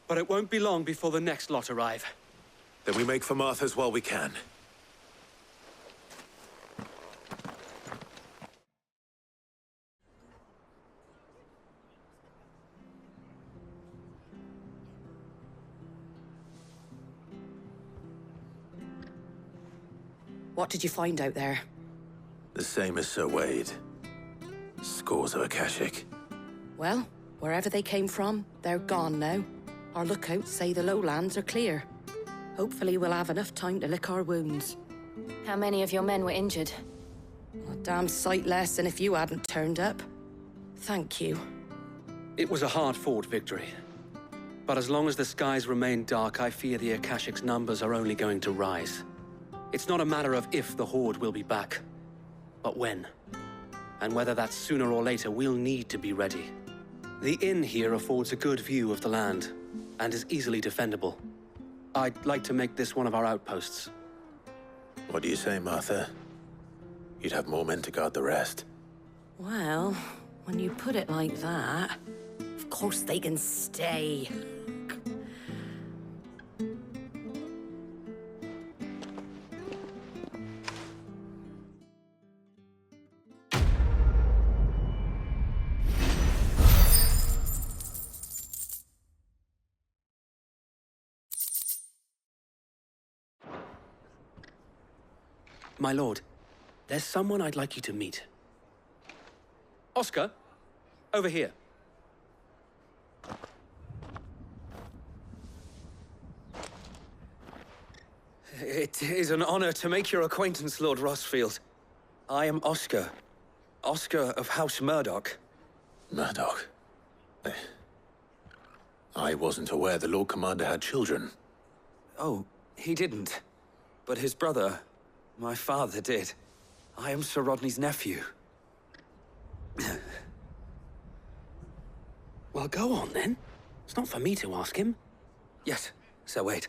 But it won't be long before the next lot arrive. Then we make for Martha's while we can. What did you find out there? The same as Sir Wade. Scores of Akashic. Well, wherever they came from, they're gone now. Our lookouts say the lowlands are clear. Hopefully we'll have enough time to lick our wounds. How many of your men were injured? A damn sight less than if you hadn't turned up. Thank you. It was a hard-fought victory. But as long as the skies remain dark, I fear the Akashic's numbers are only going to rise. It's not a matter of if the Horde will be back, but when. And whether that's sooner or later, we'll need to be ready. The inn here affords a good view of the land, and is easily defendable. I'd like to make this one of our outposts. What do you say, Martha? You'd have more men to guard the rest. Well, when you put it like that, of course they can stay. My lord, there's someone I'd like you to meet. Oscar, over here. It is an honor to make your acquaintance, Lord Rossfield. I am Oscar. Oscar of House Murdoch. Murdoch? I wasn't aware the Lord Commander had children. Oh, he didn't. But his brother, my father, did. I am Sir Rodney's nephew. Well, go on then. It's not for me to ask him. Yes, Sir Wade.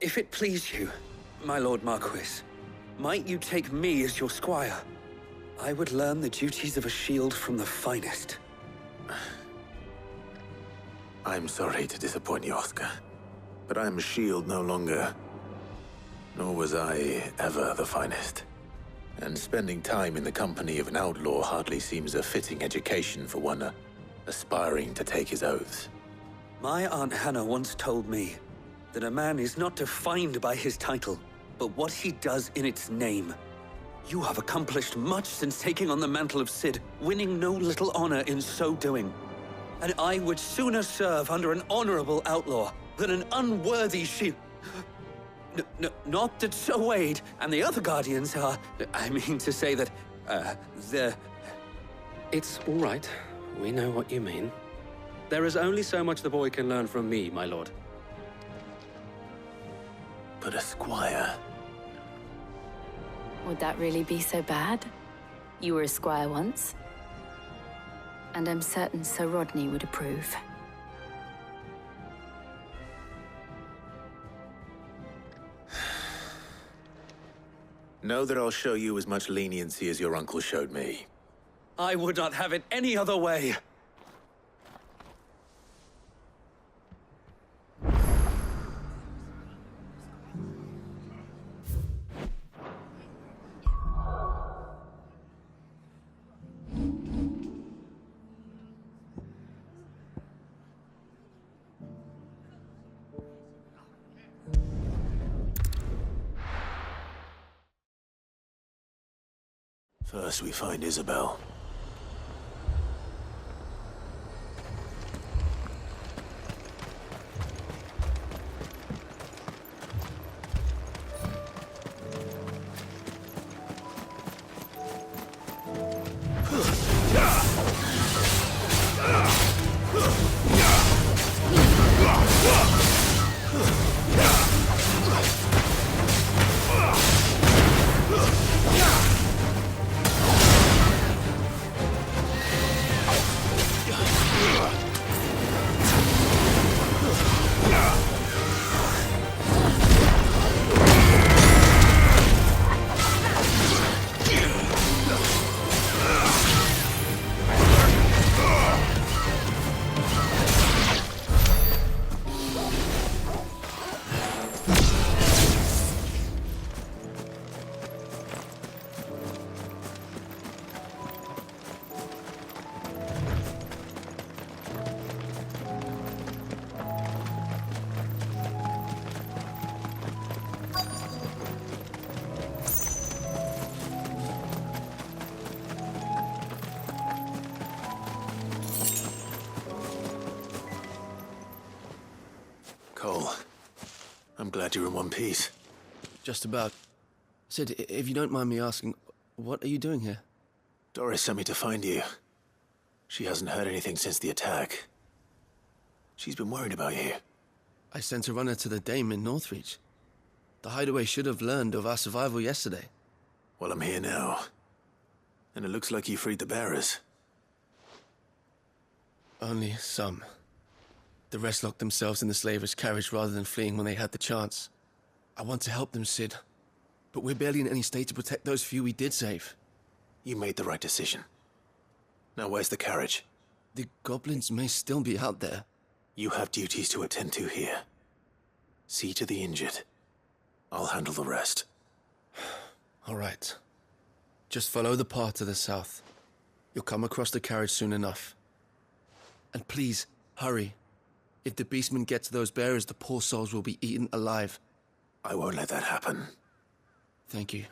If it please you, my Lord Marquis, might you take me as your squire? I would learn the duties of a shield from the finest. I'm sorry to disappoint you, Oscar, but I'm a shield no longer. Nor was I ever the finest. And spending time in the company of an outlaw hardly seems a fitting education for one aspiring to take his oaths. My Aunt Hannah once told me that a man is not defined by his title, but what he does in its name. You have accomplished much since taking on the mantle of Cid, winning no little honor in so doing. And I would sooner serve under an honorable outlaw than an unworthy shield. Not that Sir Wade and the other Guardians are... I mean to say that, they're... It's all right. We know what you mean. There is only so much the boy can learn from me, my lord. But a squire... Would that really be so bad? You were a squire once. And I'm certain Sir Rodney would approve. Know that I'll show you as much leniency as your uncle showed me. I would not have it any other way. First we find Isabel. glad you're in one piece. Just about. Sid, if you don't mind me asking, what are you doing here? Doris sent me to find you. She hasn't heard anything since the attack. She's been worried about you. I sent a runner to the Dame in Northreach. The Hideaway should have learned of our survival yesterday. Well, I'm here now. And it looks like you freed the bearers. Only some. The rest locked themselves in the slaver's carriage rather than fleeing when they had the chance. I want to help them, Sid. But we're barely in any state to protect those few we did save. You made the right decision. Now where's the carriage? The goblins may still be out there. You have duties to attend to here. See to the injured. I'll handle the rest. All right. Just follow the path to the south. You'll come across the carriage soon enough. And please, hurry. If the beastmen get to those bearers, the poor souls will be eaten alive. I won't let that happen. Thank you.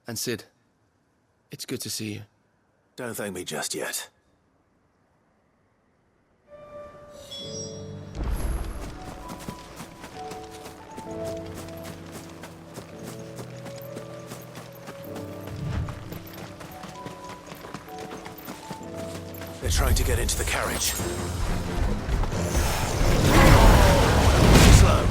And Sid, it's good to see you. Don't thank me just yet. They're trying to get into the carriage. Slow.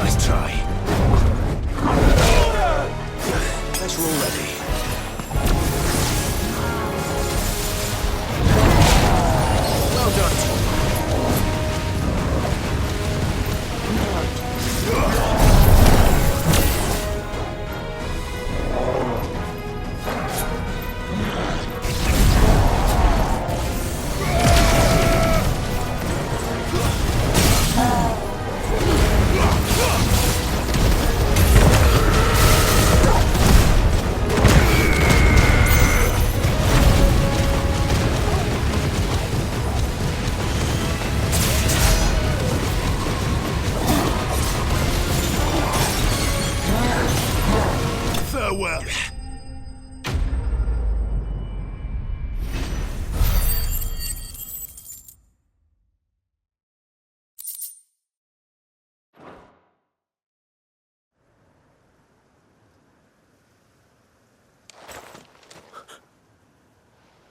Let's try. Nice try. Guess we're all ready. Well done. Farewell.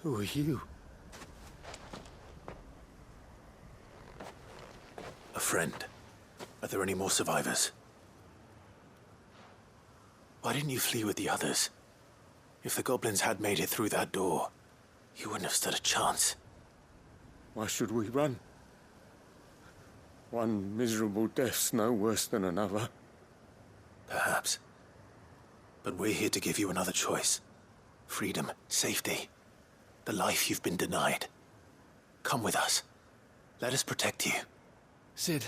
Who are you? A friend. Are there any more survivors? Why didn't you flee with the others? If the goblins had made it through that door, you wouldn't have stood a chance. Why should we run? One miserable death's no worse than another. Perhaps. But we're here to give you another choice. Freedom, safety, the life you've been denied. Come with us. Let us protect you. Sid,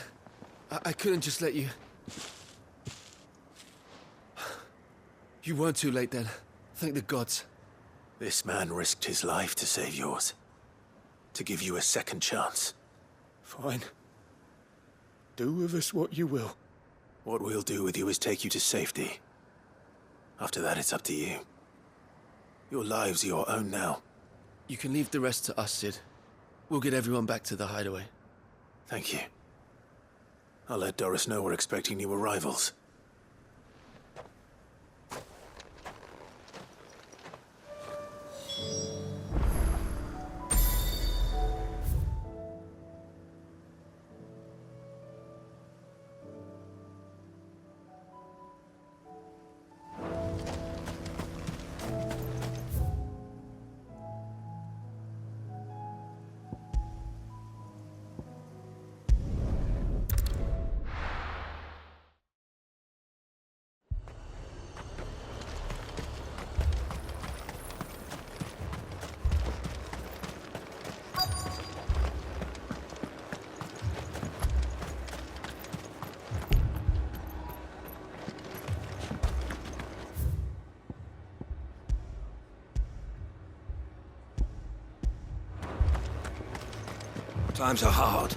I couldn't just let you... You weren't too late then. Thank the gods. This man risked his life to save yours. To give you a second chance. Fine. Do with us what you will. What we'll do with you is take you to safety. After that, it's up to you. Your lives are your own now. You can leave the rest to us, Sid. We'll get everyone back to the hideaway. Thank you. I'll let Doris know we're expecting new arrivals. Times are hard.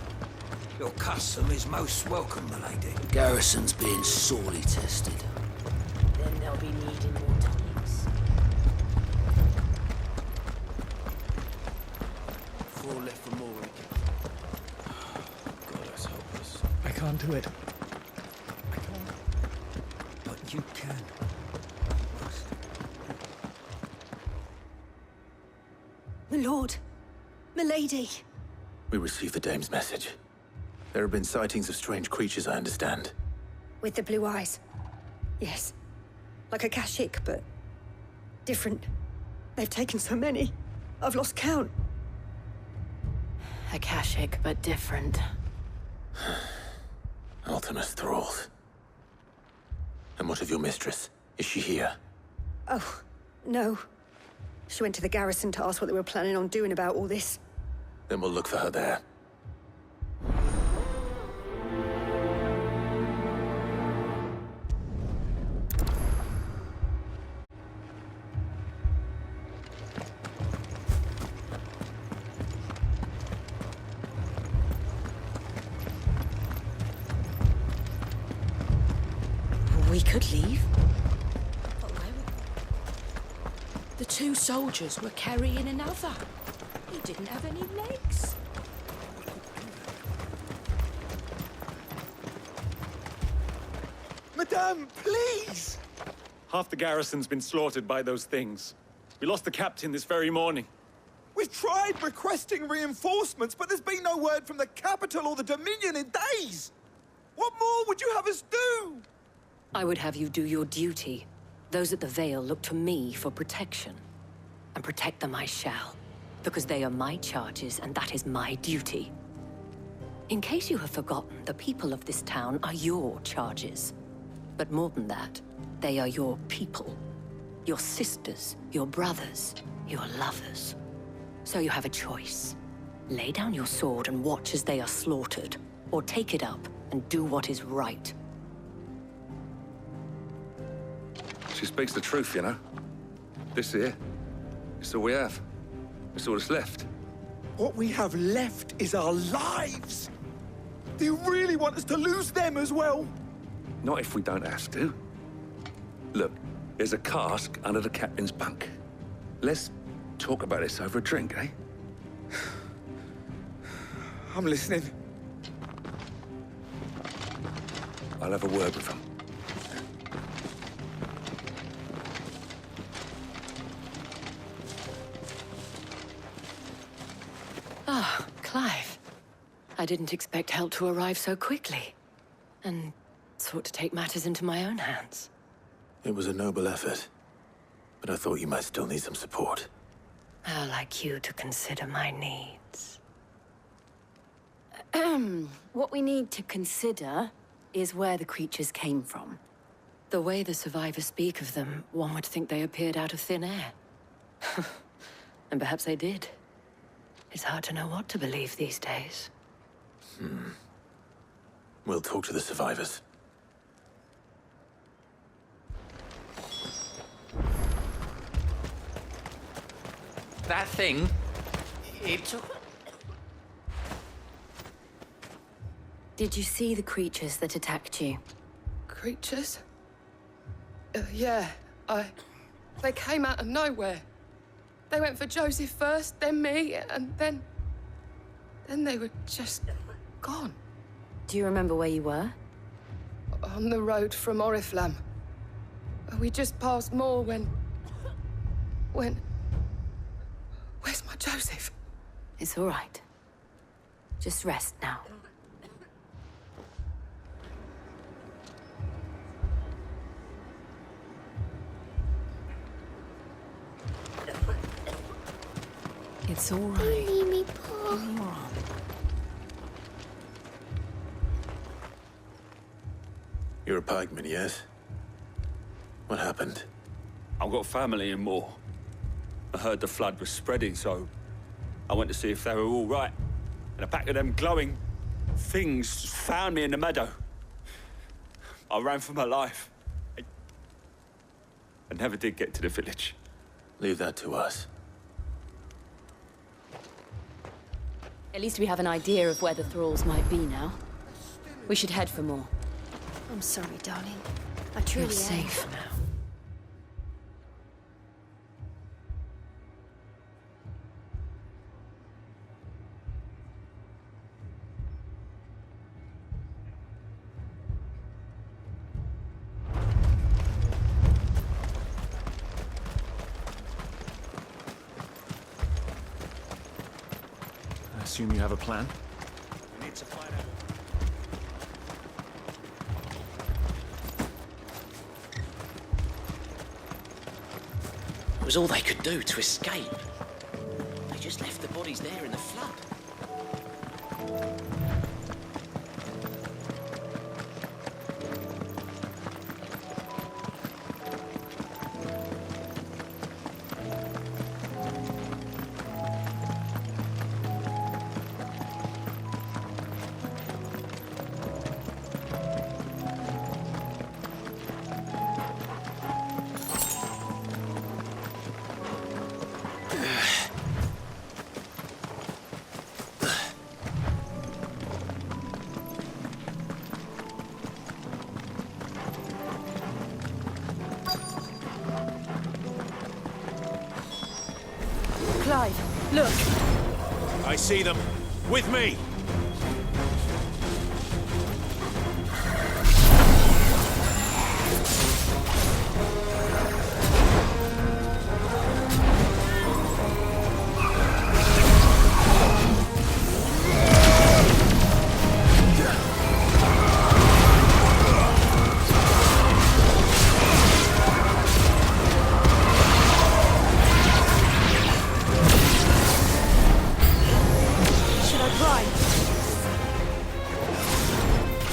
Your custom is most welcome, my lady. The garrison's being sorely tested. Then they'll be needing more tonics. 4 left for more. God, let's help us. I can't do it. But you can. My lord, my lady. We received the dame's message. There have been sightings of strange creatures, I understand. With the blue eyes. Yes. Like a Kashik, but different. They've taken so many. I've lost count. Akashic, but different. Ultimus thralls. And what of your mistress? Is she here? Oh, no. She went to the garrison to ask what they were planning on doing about all this. Then we'll look for her there. We could leave. The 2 soldiers were carrying another. He didn't have any legs. Madame, please! Half the garrison's been slaughtered by those things. We lost the captain this very morning. We've tried requesting reinforcements, but there's been no word from the capital or the Dominion in days! What more would you have us do? I would have you do your duty. Those at the Vale look to me for protection. And protect them I shall. Because they are my charges, and that is my duty. In case you have forgotten, the people of this town are your charges. But more than that, they are your people. Your sisters, your brothers, your lovers. So you have a choice. Lay down your sword and watch as they are slaughtered, or take it up and do what is right. She speaks the truth, you know. This here, it's all we have. It's all that's left. What we have left is our lives! Do you really want us to lose them as well? Not if we don't have to. Look, there's a cask under the captain's bunk. Let's talk about this over a drink, eh? I'm listening. I'll have a word with him. Ah, Clive. I didn't expect help to arrive so quickly. And sought to take matters into my own hands. It was a noble effort, but I thought you might still need some support. How like you to consider my needs. What we need to consider is where the creatures came from. The way the survivors speak of them, one would think they appeared out of thin air. And perhaps they did. It's hard to know what to believe these days. We'll talk to the survivors. That thing, it took... Did you see the creatures that attacked you? Creatures? Yeah, They came out of nowhere. They went for Joseph first, then me, and then they were just gone. Do you remember where you were? On the road from Oriflamme. We just passed Moor when... Where's my Joseph? It's all right. Just rest now. It's all right. Leave me, Paul. You're a pikeman, yes? What happened? I've got family in Moor. I heard the flood was spreading, so I went to see if they were all right. And a pack of them glowing things just found me in the meadow. I ran for my life. I never did get to the village. Leave that to us. At least we have an idea of where the thralls might be now. We should head for more. I'm sorry, darling. I truly am. You're safe now. I assume you have a plan? We need to find out. It was all they could do to escape. They just left the bodies there in the flood. Clive, look! I see them. With me!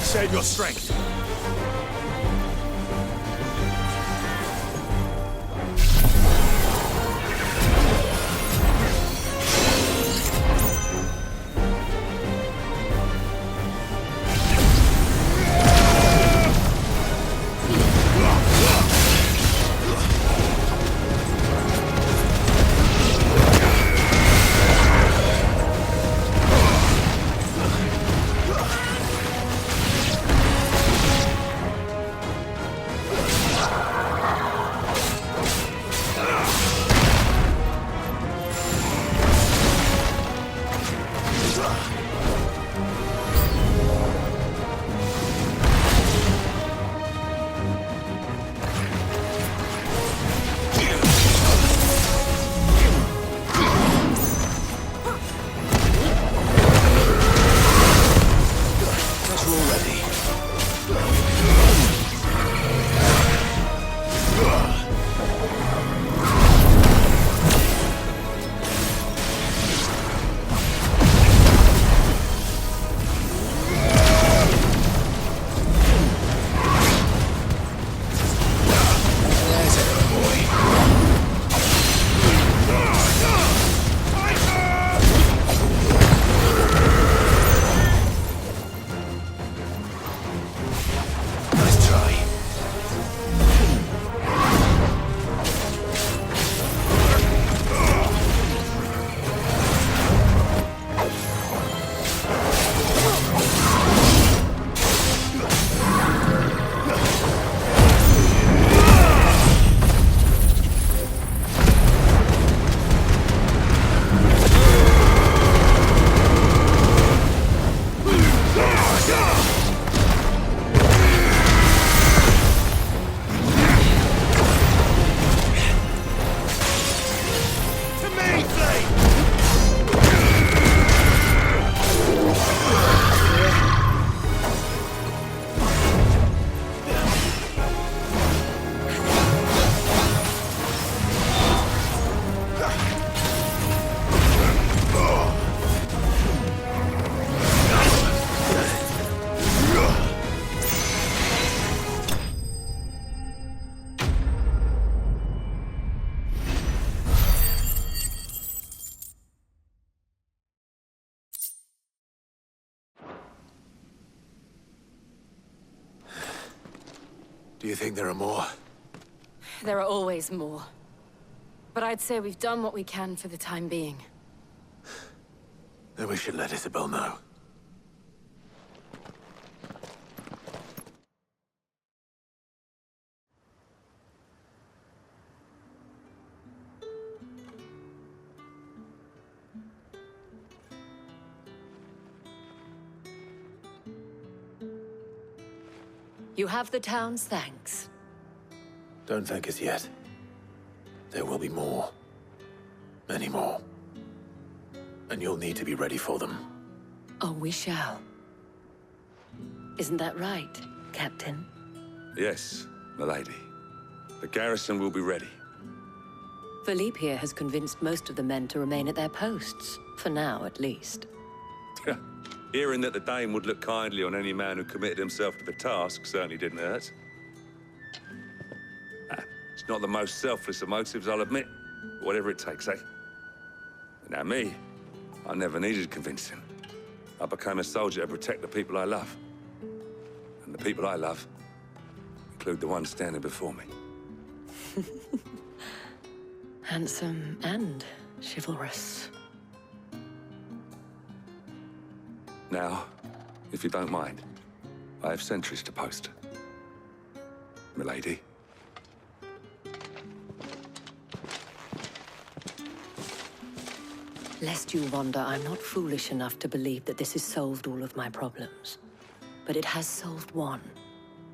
Save your strength. Do you think there are more? There are always more. But I'd say we've done what we can for the time being. Then we should let Isabel know. You have the town's thanks. Don't thank us yet. There will be more. Many more. And you'll need to be ready for them. Oh, we shall. Isn't that right, Captain? Yes, milady. The garrison will be ready. Philippe here has convinced most of the men to remain at their posts. For now, at least. Hearing that the Dane would look kindly on any man who committed himself to the task certainly didn't hurt. It's not the most selfless of motives, I'll admit. But whatever it takes, eh? Now me, I never needed convincing. I became a soldier to protect the people I love. And the people I love include the ones standing before me. Handsome and chivalrous. Now, if you don't mind, I have sentries to post. Milady. Lest you wonder, I'm not foolish enough to believe that this has solved all of my problems. But it has solved one,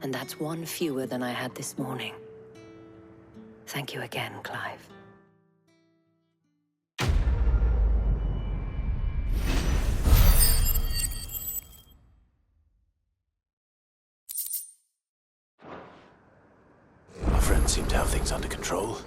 and that's one fewer than I had this morning. Thank you again, Clive. Our friends seem to have things under control.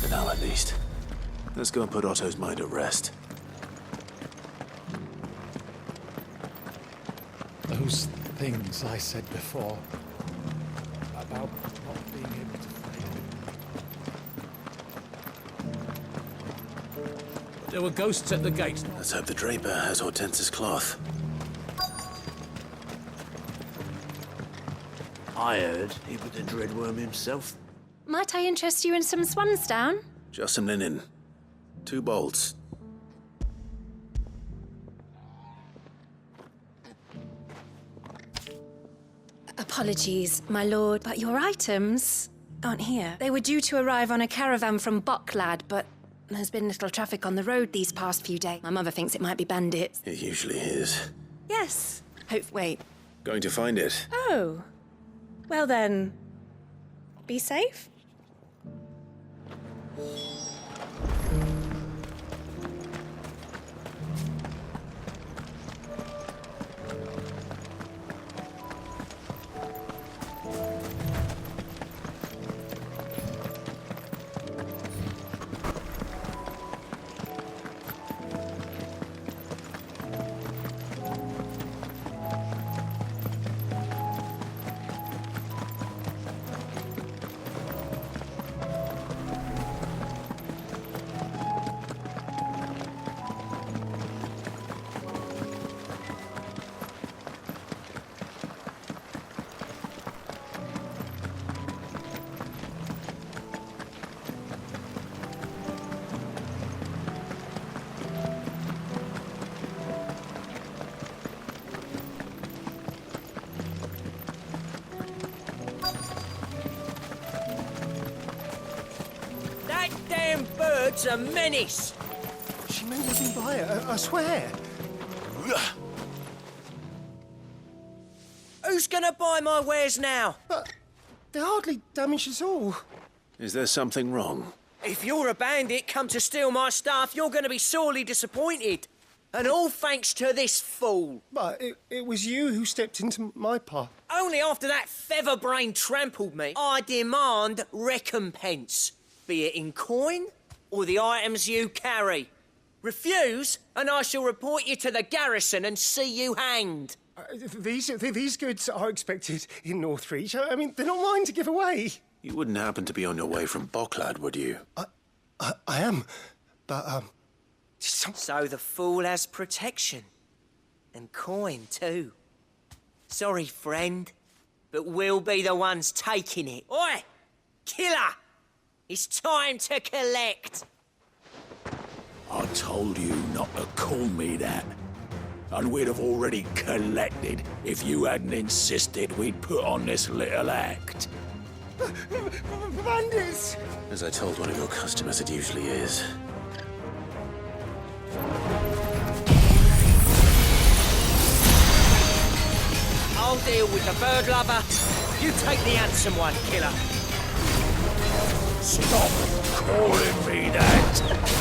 For now, at least. Let's go and put Otto's mind at rest. Those things I said before about not being able to fight. But there were ghosts at the gates. Let's hope the Draper has Hortense's cloth. I heard he was the Dreadworm himself. Might I interest you in some swansdown? Just some linen. 2 bolts. Apologies, my lord, but your items aren't here. They were due to arrive on a caravan from Bocklad, but there's been little traffic on the road these past few days. My mother thinks it might be bandits. It usually is. Yes. Wait. Going to find it. Oh. Well then, be safe. lord's a menace! She may let me buy it, I swear. Who's gonna buy my wares now? But they hardly damage us all. Is there something wrong? If you're a bandit come to steal my stuff, you're gonna be sorely disappointed. And all thanks to this fool. But it was you who stepped into my path. Only after that featherbrain trampled me, I demand recompense. Be it in coin or the items you carry. Refuse, and I shall report you to the garrison and see you hanged. These goods are expected in Northreach. I mean, they're not mine to give away. You wouldn't happen to be on your way from Bocklad, would you? I am, but, So the fool has protection. And coin, too. Sorry, friend, but we'll be the ones taking it. Oi! Killer! It's time to collect! I told you not to call me that. And we'd have already collected if you hadn't insisted we'd put on this little act. Bandits! As I told one of your customers, it usually is. I'll deal with the bird lover. You take the handsome one, killer. Stop calling me that!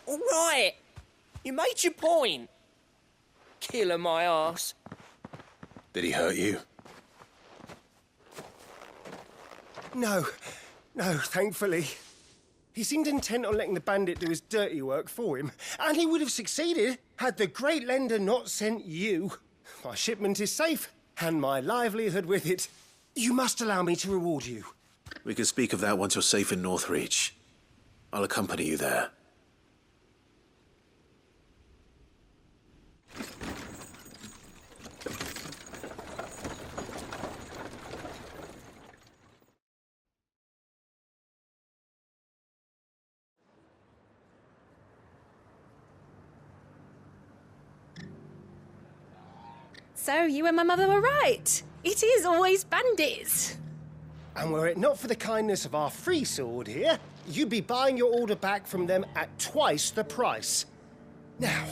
All right. You made your point. Killer my ass. Did he hurt you? No, thankfully. He seemed intent on letting the bandit do his dirty work for him, and he would have succeeded had the Great Lender not sent you. My shipment is safe, and my livelihood with it. You must allow me to reward you. We can speak of that once you're safe in Northreach. I'll accompany you there. So you and my mother were right. It is always bandits. And were it not for the kindness of our free sword here, you'd be buying your order back from them at twice the price. Now,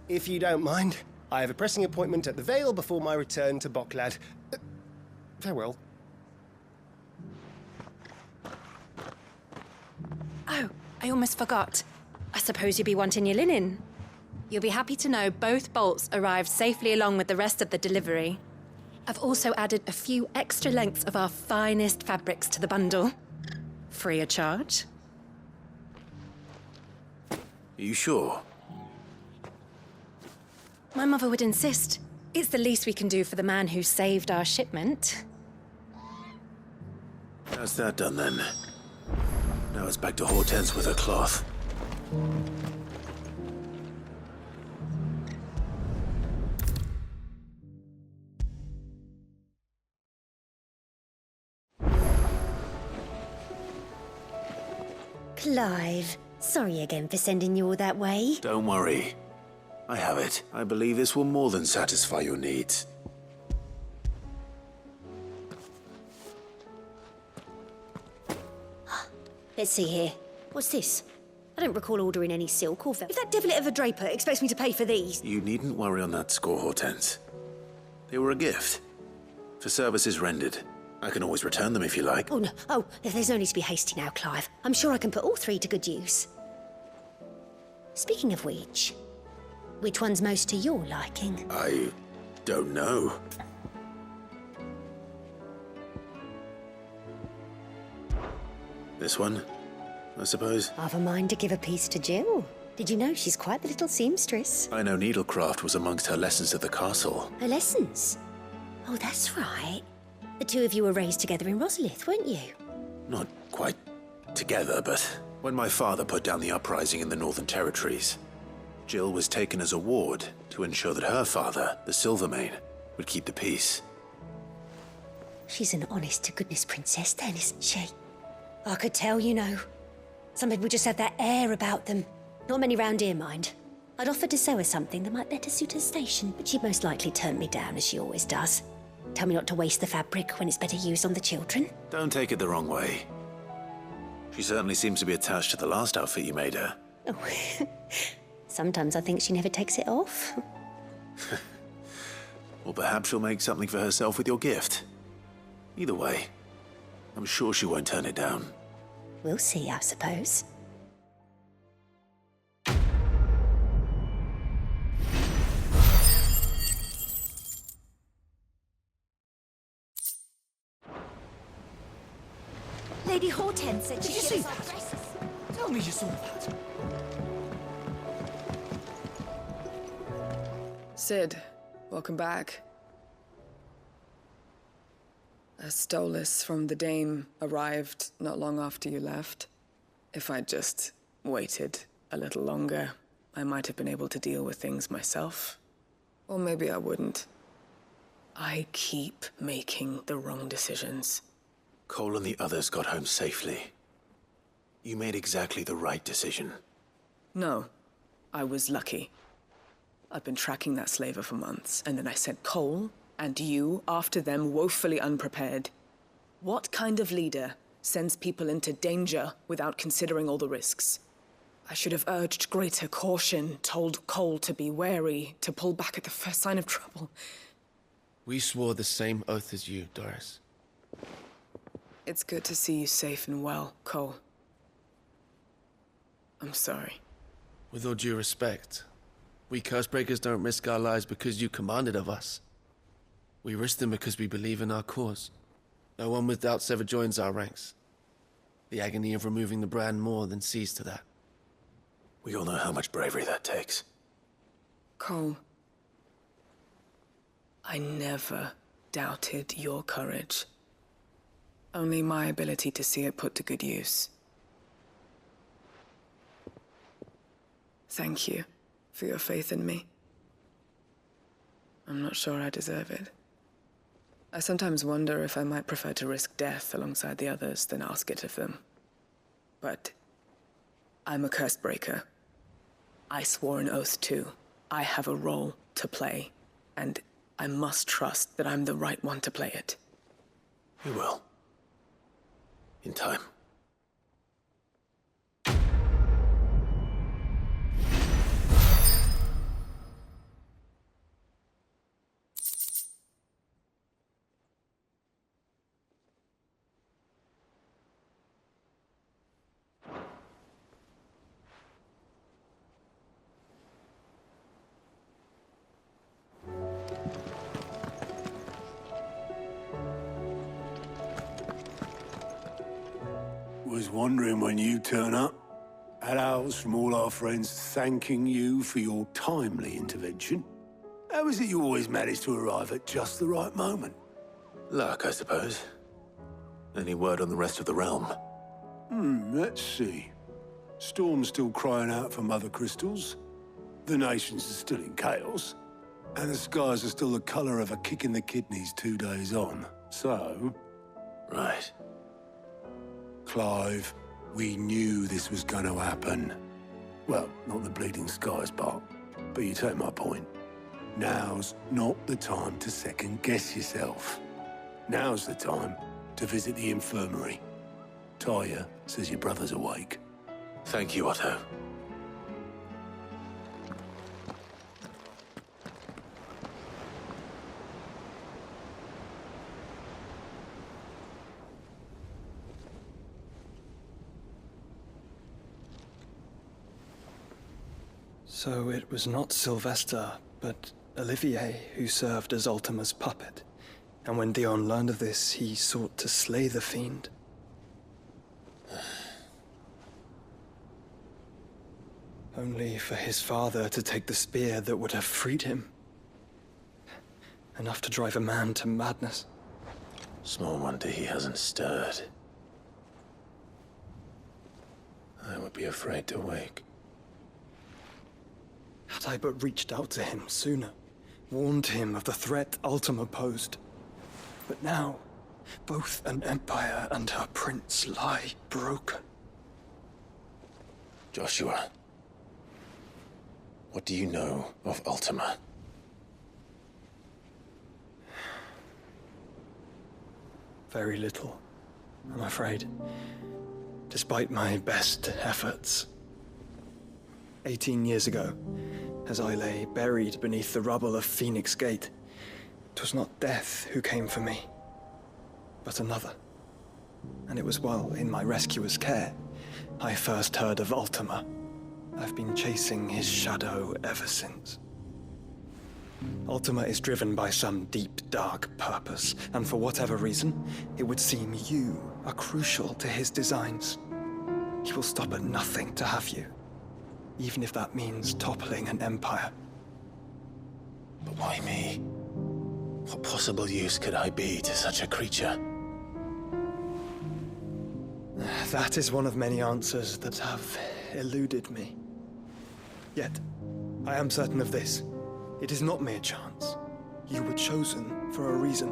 if you don't mind, I have a pressing appointment at the Vale before my return to Bocklad. Farewell. Oh, I almost forgot. I suppose you'll be wanting your linen. You'll be happy to know both bolts arrived safely along with the rest of the delivery. I've also added a few extra lengths of our finest fabrics to the bundle. Free of charge. Are you sure? My mother would insist. It's the least we can do for the man who saved our shipment. How's that done then? Now it's back to Hortense with her cloth. Clive, sorry again for sending you all that way. Don't worry. I have it. I believe this will more than satisfy your needs. Let's see here. What's this? I don't recall ordering any silk or velvet. If that devilet of a draper expects me to pay for these... You needn't worry on that score, Hortense. They were a gift. For services rendered. I can always return them if you like. Oh, no. Oh, there's no need to be hasty now, Clive. I'm sure I can put all three to good use. Speaking of which one's most to your liking? I don't know. This one, I suppose. I've a mind to give a piece to Jill. Did you know she's quite the little seamstress? I know needlecraft was amongst her lessons at the castle. Her lessons? Oh, that's right. The two of you were raised together in Rosalith, weren't you? Not quite together, but when my father put down the uprising in the Northern Territories, Jill was taken as a ward to ensure that her father, the Silvermane, would keep the peace. She's an honest-to-goodness princess then, isn't she? I could tell, you know. Some people just have that air about them. Not many round here, mind. I'd offered to sew her something that might better suit her station, but she'd most likely turned me down, as she always does. Tell me not to waste the fabric when it's better used on the children. Don't take it the wrong way. She certainly seems to be attached to the last outfit you made her. Oh, sometimes I think she never takes it off. Well, perhaps she'll make something for herself with your gift. Either way, I'm sure she won't turn it down. We'll see, I suppose. Lady Hortense said Did you see that? Tell me you saw that. Sid, welcome back. A Stolas from the Dame arrived not long after you left. If I'd just waited a little longer, I might have been able to deal with things myself. Or maybe I wouldn't. I keep making the wrong decisions. Cole and the others got home safely. You made exactly the right decision. No, I was lucky. I've been tracking that slaver for months, and then I sent Cole and you after them woefully unprepared. What kind of leader sends people into danger without considering all the risks? I should have urged greater caution, told Cole to be wary, to pull back at the first sign of trouble. We swore the same oath as you, Doris. It's good to see you safe and well, Cole. I'm sorry. With all due respect, we Cursebreakers don't risk our lives because you commanded of us. We risk them because we believe in our cause. No one with doubts ever joins our ranks. The agony of removing the brand more than sees to that. We all know how much bravery that takes. Cole, I never doubted your courage. Only my ability to see it put to good use. Thank you for your faith in me. I'm not sure I deserve it. I sometimes wonder if I might prefer to risk death alongside the others than ask it of them. But I'm a Cursebreaker. I swore an oath too. I have a role to play, and I must trust that I'm the right one to play it. You will. In time. Was wondering when you turn up. Had owls from all our friends thanking you for your timely intervention. How is it you always manage to arrive at just the right moment? Luck, I suppose. Any word on the rest of the realm? Let's see. Storm's still crying out for mother crystals. The nations are still in chaos. And the skies are still the colour of a kick in the kidneys 2 days on. So... Right. Clive, we knew this was going to happen. Well, not the bleeding skies part, but you take my point. Now's not the time to second-guess yourself. Now's the time to visit the infirmary. Taya says your brother's awake. Thank you, Otto. So it was not Sylvester, but Olivier who served as Ultima's puppet. And when Dion learned of this, he sought to slay the fiend. Only for his father to take the spear that would have freed him. Enough to drive a man to madness. Small wonder he hasn't stirred. I would be afraid to wake. Had I but reached out to him sooner, warned him of the threat Ultima posed. But now, both an empire and her prince lie broken. Joshua, what do you know of Ultima? Very little, I'm afraid. Despite my best efforts. 18 years ago, as I lay buried beneath the rubble of Phoenix Gate, 'twas not death who came for me, but another. And it was while in my rescuer's care, I first heard of Ultima. I've been chasing his shadow ever since. Ultima is driven by some deep, dark purpose, and for whatever reason, it would seem you are crucial to his designs. He will stop at nothing to have you, even if that means toppling an empire. But why me? What possible use could I be to such a creature? That is one of many answers that have eluded me. Yet, I am certain of this. It is not mere chance. You were chosen for a reason.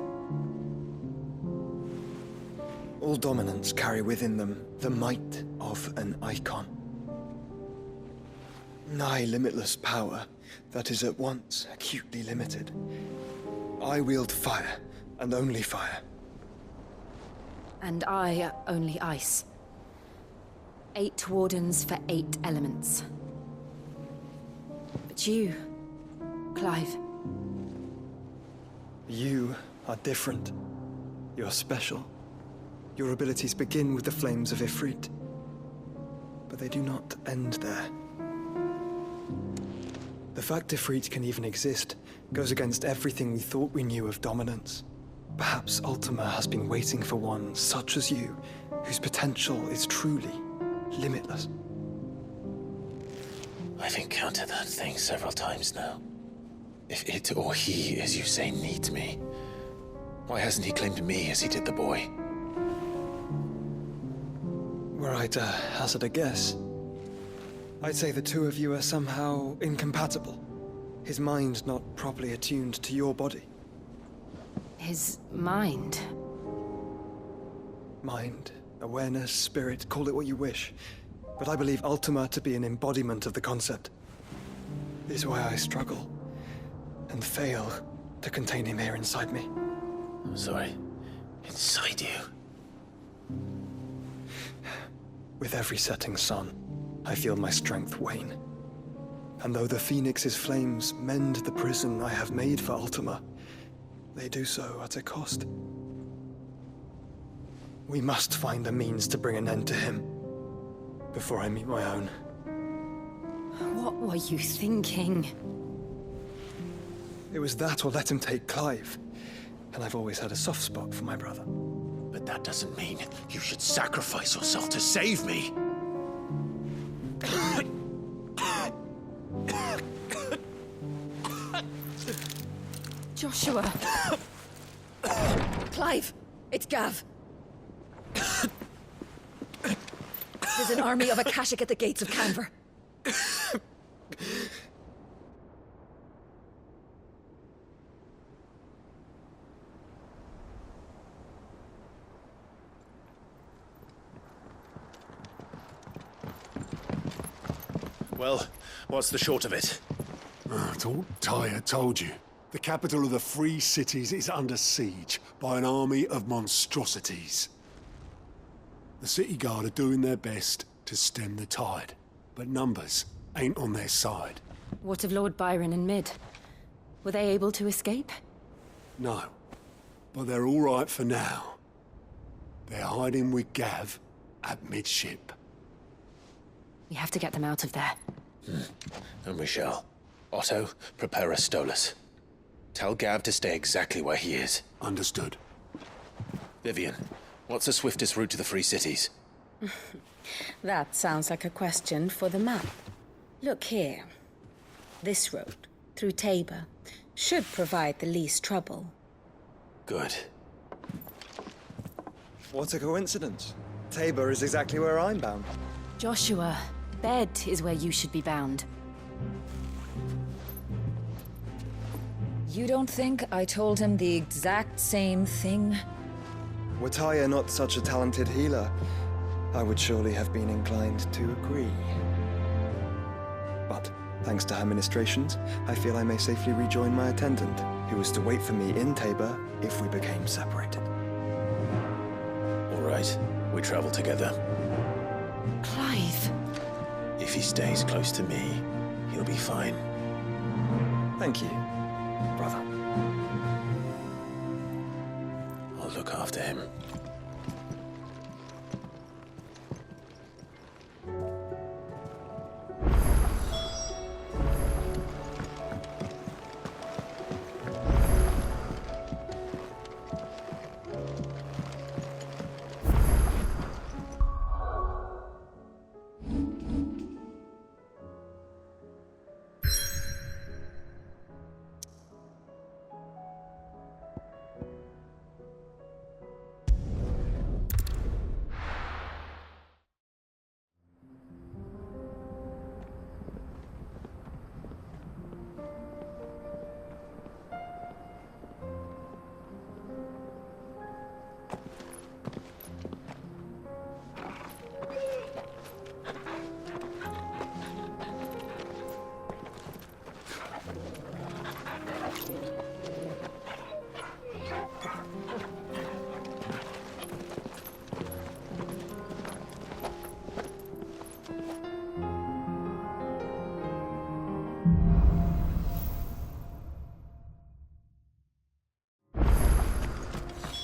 All dominants carry within them the might of an icon. Nigh limitless power that is at once acutely limited. I wield fire, and only fire. And I only ice. 8 wardens for 8 elements. But you, Clive. You are different. You're special. Your abilities begin with the flames of Ifrit. But they do not end there. The fact Ifrit can even exist goes against everything we thought we knew of dominance. Perhaps Ultima has been waiting for one such as you, whose potential is truly limitless. I've encountered that thing several times now. If it or he, as you say, needs me, why hasn't he claimed me as he did the boy? Were I to hazard a guess, I'd say the two of you are somehow incompatible. His mind not properly attuned to your body. His mind? Mind, awareness, spirit, call it what you wish. But I believe Ultima to be an embodiment of the concept. This is why I struggle and fail to contain him here inside me. I'm sorry. Inside you? With every setting sun, I feel my strength wane. And though the Phoenix's flames mend the prison I have made for Ultima, they do so at a cost. We must find a means to bring an end to him before I meet my own. What were you thinking? It was that or let him take Clive. And I've always had a soft spot for my brother. But that doesn't mean you should sacrifice yourself to save me. Joshua. Clive, it's Gav. There's an army of Akashic at the gates of Canver. Well, what's the short of it? I thought Tyre told you. The capital of the Free Cities is under siege by an army of monstrosities. The city guard are doing their best to stem the tide, but numbers ain't on their side. What of Lord Byron and Mid? Were they able to escape? No, but they're all right for now. They're hiding with Gav at midship. We have to get them out of there. And we shall. Otto, prepare a Stolas. Tell Gav to stay exactly where he is. Understood. Vivian, what's the swiftest route to the Free Cities? That sounds like a question for the map. Look here. This road, through Tabor, should provide the least trouble. Good. What a coincidence. Tabor is exactly where I'm bound. Joshua, bed is where you should be bound. You don't think I told him the exact same thing? Were Tyre not such a talented healer, I would surely have been inclined to agree. But, thanks to her ministrations, I feel I may safely rejoin my attendant, who was to wait for me in Tabor if we became separated. All right, we travel together. Clive. If he stays close to me, he'll be fine. Thank you, brother. I'll look after him.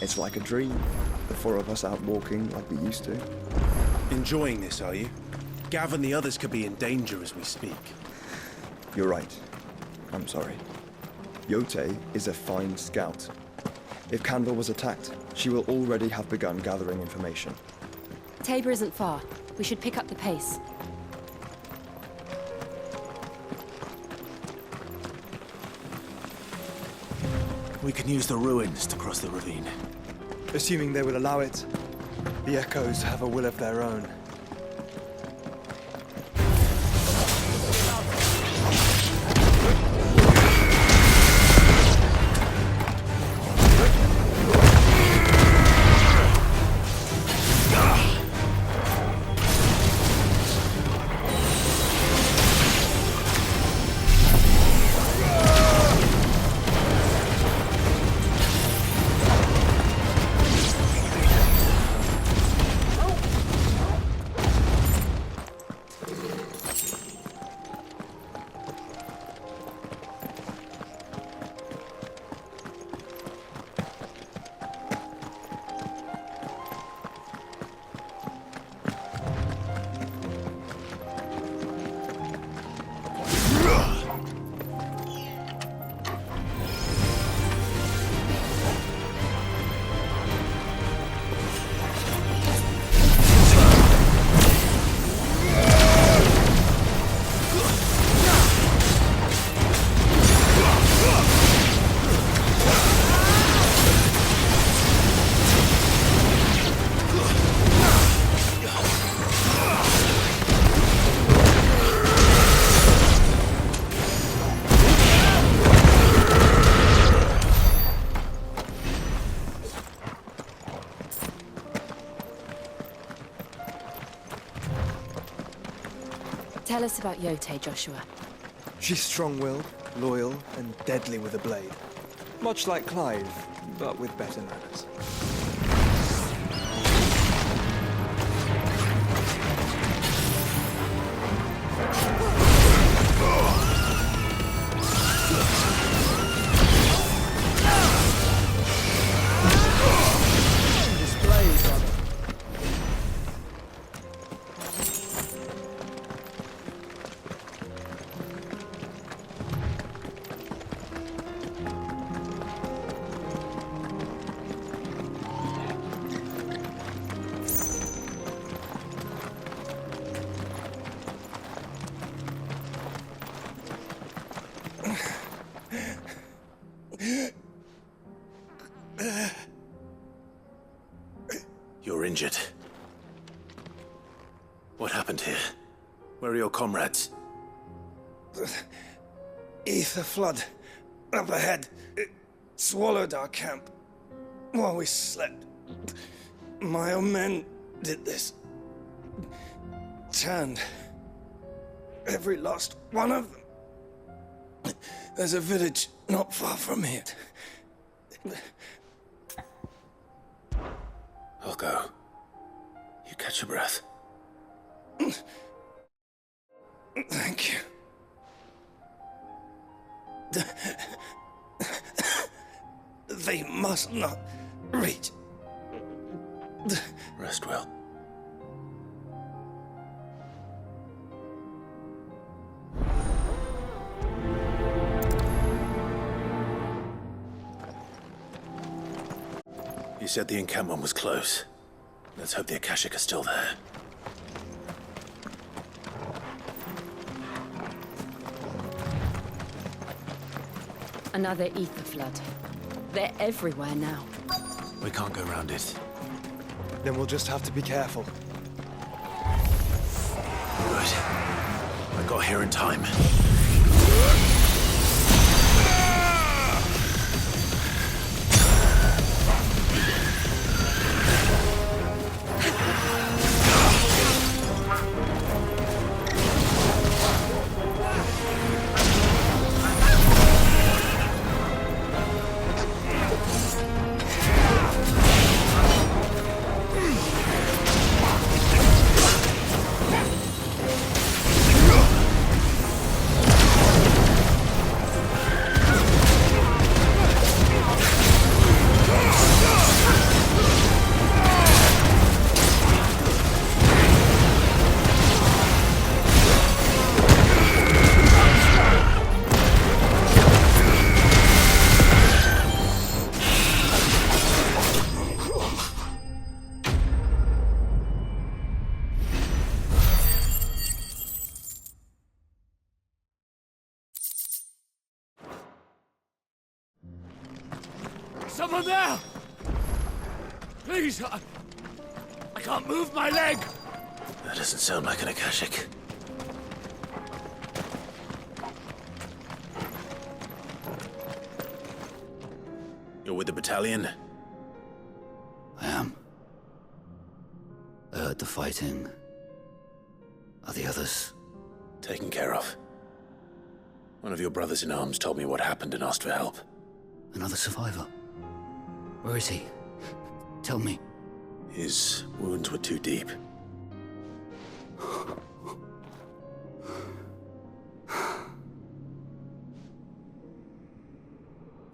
It's like a dream. The four of us out walking like we used to. Enjoying this, are you? Gav and the others could be in danger as we speak. You're right. I'm sorry. Yote is a fine scout. If Candle was attacked, she will already have begun gathering information. Tabor isn't far. We should pick up the pace. We can use the ruins to cross the ravine. Assuming they will allow it. The Echoes have a will of their own. Tell us about Yote, Joshua. She's strong-willed, loyal, and deadly with a blade. Much like Clive, but with better manners. You're injured. What happened here? Where are your comrades? The ether flood up ahead. It swallowed our camp while we slept. My own men did this. Turned every last one of them. There's a village not far from here. I'll go. You catch your breath. Thank you. They must not reach. Rest well. You said the encampment was close. Let's hope the Akashic are still there. Another ether flood. They're everywhere now. We can't go around it. Then we'll just have to be careful. Good. I got here in time. Someone there! Please, I can't move my leg! That doesn't sound like an Akashic. You're with the battalion? I am. I heard the fighting. Are the others? Taken care of. One of your brothers in arms told me what happened and asked for help. Another survivor? Where is he? Tell me. His wounds were too deep.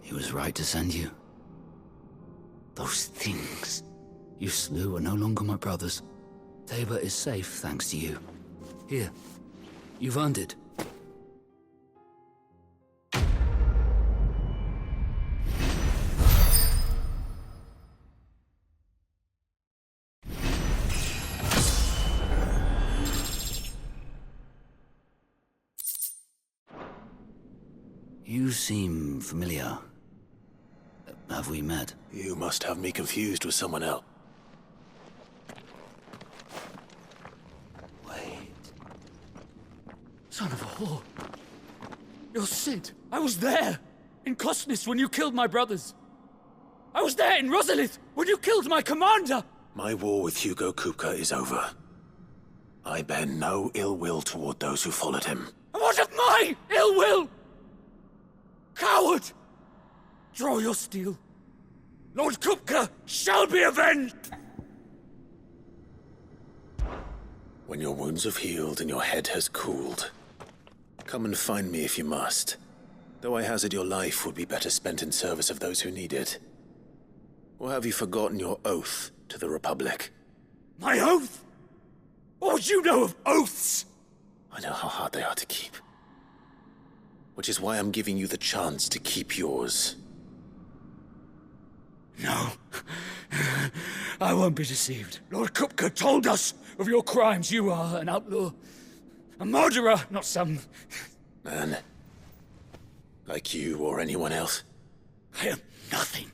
He was right to send you. Those things you slew are no longer my brothers. Tabor is safe thanks to you. Here, you've earned it. You seem familiar. Have we met? You must have me confused with someone else. Wait. Son of a whore. You're Sid. I was there. In Kosnis when you killed my brothers. I was there in Rosalith when you killed my commander. My war with Hugo Kupka is over. I bear no ill will toward those who followed him. And what of my ill will? Coward! Draw your steel. Lord Kupka shall be avenged! When your wounds have healed and your head has cooled, come and find me if you must. Though I hazard your life would be better spent in service of those who need it. Or have you forgotten your oath to the Republic? My oath? What would you know of oaths? I know how hard they are to keep. Which is why I'm giving you the chance to keep yours. No. I won't be deceived. Lord Kupka told us of your crimes. You are an outlaw. A murderer, not some... man. Like you or anyone else. I am nothing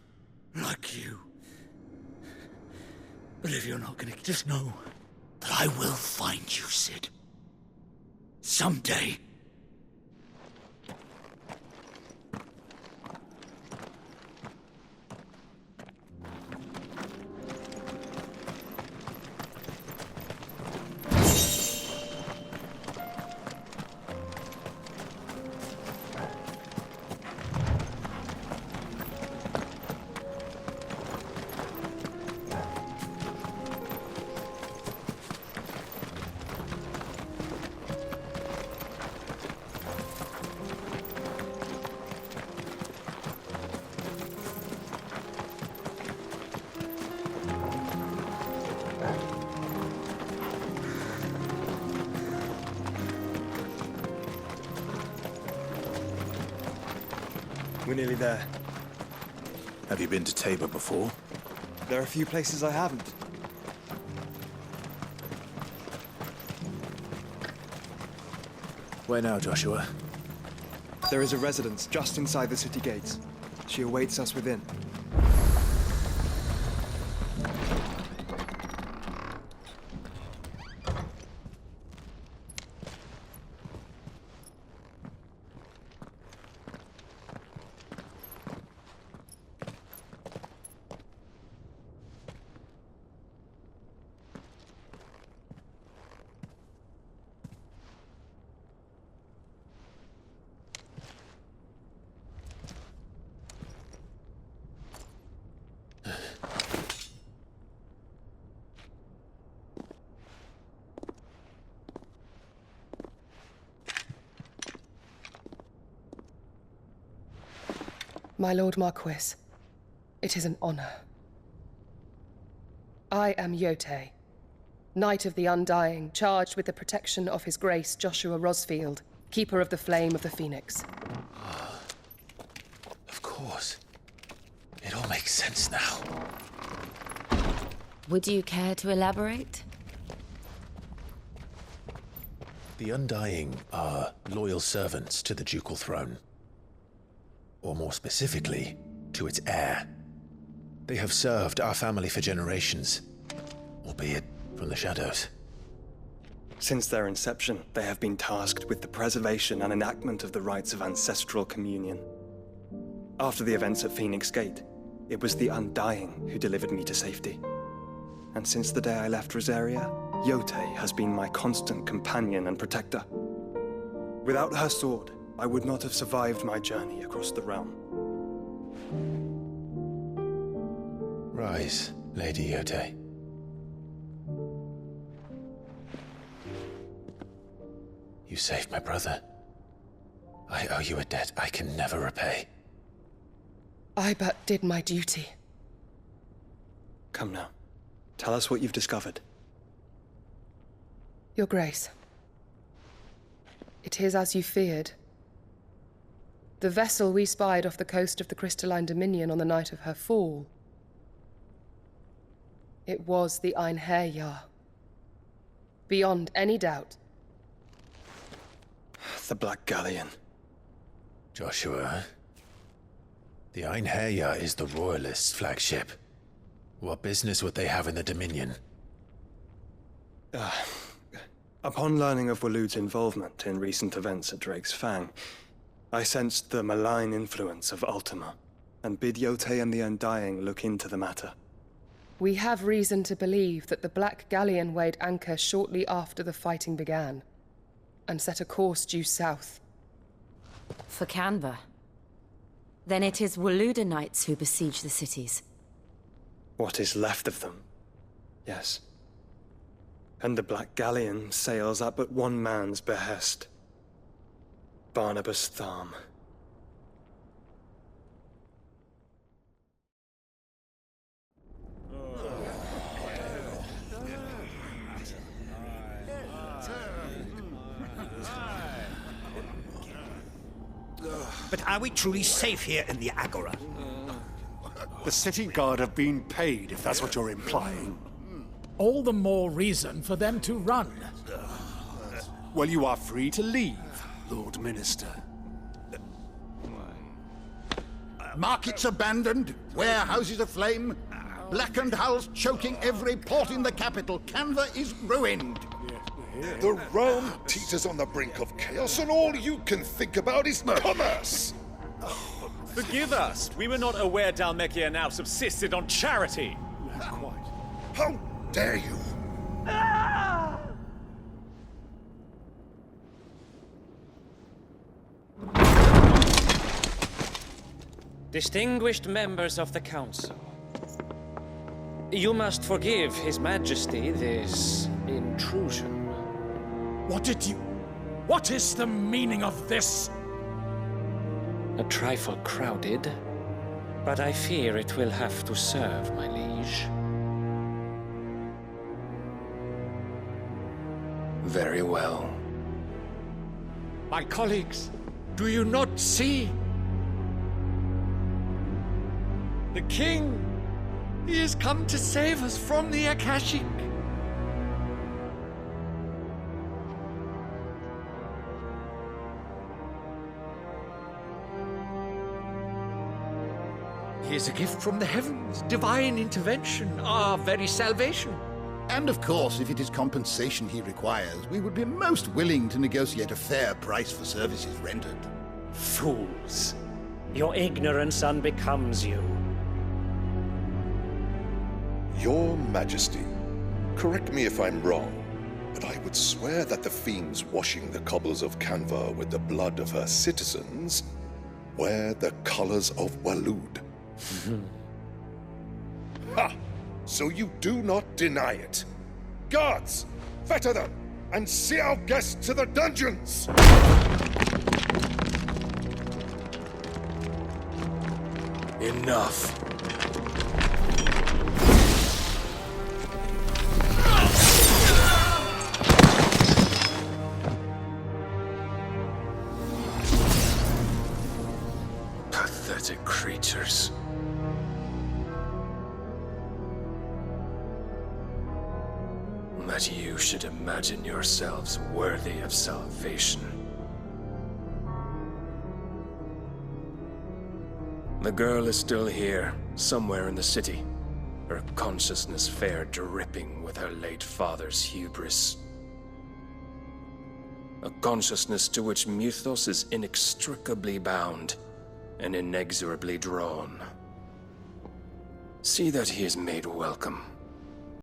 like you. But if you're not gonna, just know that I will find you, Sid. Someday. We're nearly there. Have you been to Tabor before? There are a few places I haven't. Where now, Joshua? There is a residence just inside the city gates. She awaits us within. My Lord Marquis, it is an honor. I am Yote, Knight of the Undying, charged with the protection of His Grace Joshua Rosfield, Keeper of the Flame of the Phoenix. Of course. It all makes sense now. Would you care to elaborate? The Undying are loyal servants to the ducal throne. Or more specifically, to its heir. They have served our family for generations, albeit from the shadows. Since their inception, they have been tasked with the preservation and enactment of the rites of ancestral communion. After the events at Phoenix Gate, it was the Undying who delivered me to safety. And since the day I left Rosaria, Yote has been my constant companion and protector. Without her sword, I would not have survived my journey across the realm. Rise, Lady Yote. You saved my brother. I owe you a debt I can never repay. I but did my duty. Come now. Tell us what you've discovered. Your Grace. It is as you feared. The vessel we spied off the coast of the Crystalline Dominion on the night of her fall. It was the Einherjar. Beyond any doubt. The Black Galleon. Joshua, the Einherjar is the Royalists' flagship. What business would they have in the Dominion? Upon learning of Waloed's involvement in recent events at Drake's Fang, I sensed the malign influence of Ultima, and bid Yote and the Undying look into the matter. We have reason to believe that the Black Galleon weighed anchor shortly after the fighting began, and set a course due south. For Canva. Then it is Waloed knights who besiege the cities. What is left of them? Yes. And the Black Galleon sails at but one man's behest. Barnabas Tharm. But are we truly safe here in the Agora? The city guard have been paid, if that's what you're implying. All the more reason for them to run. Well, you are free to leave, Lord Minister. Markets abandoned, warehouses aflame. Blackened hulls choking every port in the capital. Canva is ruined. The realm teeters on the brink of chaos, and all you can think about is commerce! Forgive us. We were not aware Dhalmekia now subsisted on charity. How dare you! Distinguished members of the Council, you must forgive His Majesty this intrusion. What is the meaning of this? A trifle crowded, but I fear it will have to serve, my liege. Very well. My colleagues, do you not see? The king, he has come to save us from the Akashic. He is a gift from the heavens, divine intervention, our very salvation. And of course, if it is compensation he requires, we would be most willing to negotiate a fair price for services rendered. Fools. Your ignorance unbecomes you. Your Majesty, correct me if I'm wrong, but I would swear that the fiends washing the cobbles of Canva with the blood of her citizens wear the colors of Waloed. Ha! So you do not deny it. Guards, fetter them, and see our guests to the dungeons! Enough. Pathetic creatures. That you should imagine yourselves worthy of salvation. The girl is still here, somewhere in the city, her consciousness fair dripping with her late father's hubris. A consciousness to which Mythos is inextricably bound and inexorably drawn. See that he is made welcome.